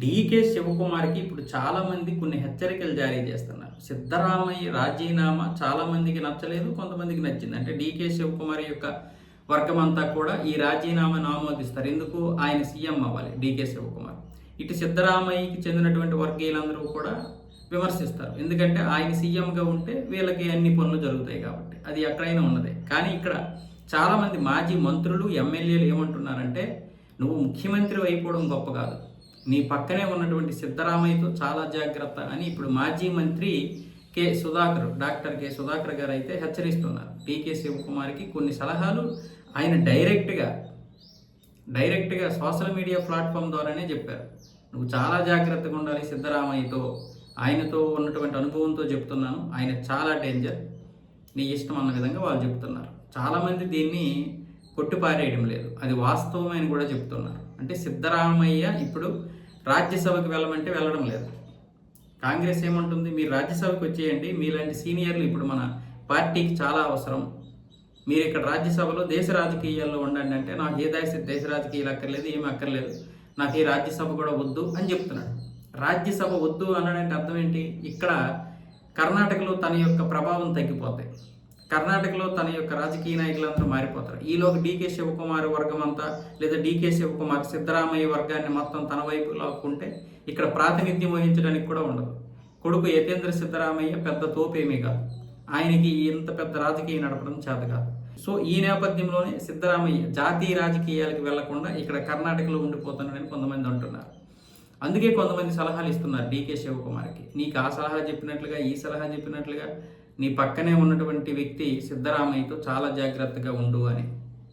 DK శివకుమార్‌కి ఇప్పుడు చాలామంది కొన్ని హెచ్చరికలు జారీ చేస్తున్నారు. సిద్ధరామయ్య రాజీనామా చాలామందికి నచ్చలేదు. కొంతమందికి నచ్చింది. అంటే డీకే శివకుమార్ యొక్క వర్గమంతా కూడా ఈ రాజీనామాను ఆమోదిస్తారు. ఎందుకు? ఆయన సీఎం అవ్వాలి డీకే శివకుమార్. ఇటు సిద్ధరామయ్యకి చెందినటువంటి వర్గీయులందరూ కూడా విమర్శిస్తారు. ఎందుకంటే ఆయన సీఎంగా ఉంటే వీళ్ళకి అన్ని పనులు జరుగుతాయి కాబట్టి. అది ఎక్కడైనా ఉన్నదే. కానీ ఇక్కడ చాలామంది మాజీ మంత్రులు, ఎమ్మెల్యేలు ఏమంటున్నారంటే, నువ్వు ముఖ్యమంత్రి అయిపోవడం గొప్ప కాదు, నీ పక్కనే ఉన్నటువంటి సిద్ధరామయ్యతో చాలా జాగ్రత్త అని ఇప్పుడు మాజీ మంత్రి డాక్టర్ కె సుధాకర్ గారు అయితే హెచ్చరిస్తున్నారు. టీకే శివకుమార్కి కొన్ని సలహాలు ఆయన డైరెక్ట్గా సోషల్ మీడియా ప్లాట్ఫామ్ ద్వారానే చెప్పారు. నువ్వు చాలా జాగ్రత్తగా ఉండాలి సిద్ధరామయ్యతో, ఆయనతో ఉన్నటువంటి అనుభవంతో చెప్తున్నాను, ఆయన చాలా డేంజర్, నీ ఇష్టం అన్న విధంగా వాళ్ళు చెప్తున్నారు. చాలామంది దీన్ని కొట్టిపారేయడం లేదు, అది వాస్తవమే అని కూడా చెప్తున్నారు. అంటే సిద్ధరామయ్య ఇప్పుడు రాజ్యసభకు వెళ్ళమంటే వెళ్ళడం లేదు. కాంగ్రెస్ ఏమంటుంది, మీరు రాజ్యసభకు వచ్చేయండి, మీలాంటి సీనియర్లు ఇప్పుడు మన పార్టీకి చాలా అవసరం, మీరు ఇక్కడ రాజ్యసభలో దేశ రాజకీయాల్లో ఉండండి అంటే, నాకు ఏ దేశ రాజకీయాలు అక్కర్లేదు, ఏమి అక్కర్లేదు, నాకు ఈ రాజ్యసభ కూడా వద్దు అని చెప్తున్నాడు. రాజ్యసభ వద్దు అనడానికి అర్థం ఏంటి? ఇక్కడ కర్ణాటకలో తన యొక్క ప్రభావం తగ్గిపోతాయి, కర్ణాటకలో తన యొక్క రాజకీయ నాయకులందరూ మారిపోతారు. ఈలోకి డీకే శివకుమార్ వర్గం అంతా, లేదా డీకే శివకుమార్ సిద్ధరామయ్య వర్గాన్ని మొత్తం తన వైపు లాక్కుంటే ఇక్కడ ప్రాతినిధ్యం వహించడానికి కూడా ఉండదు. కొడుకు యతేంద్ర సిద్ధరామయ్య పెద్ద తోపేమీ కాదు, ఆయనకి ఇంత పెద్ద రాజకీయం నడపడం చేత కాదు. సో ఈ నేపథ్యంలోనే సిద్ధరామయ్య జాతీయ రాజకీయాలకు వెళ్లకుండా ఇక్కడ కర్ణాటకలో ఉండిపోతున్నాడని కొంతమంది అంటున్నారు. అందుకే కొంతమంది సలహాలు ఇస్తున్నారు డీకే శివకుమార్కి, నీకు ఆ సలహా చెప్పినట్లుగా ఈ సలహా చెప్పినట్లుగా నీ పక్కనే ఉన్నటువంటి వ్యక్తి సిద్ధరామయ్యతో చాలా జాగ్రత్తగా ఉండు అని.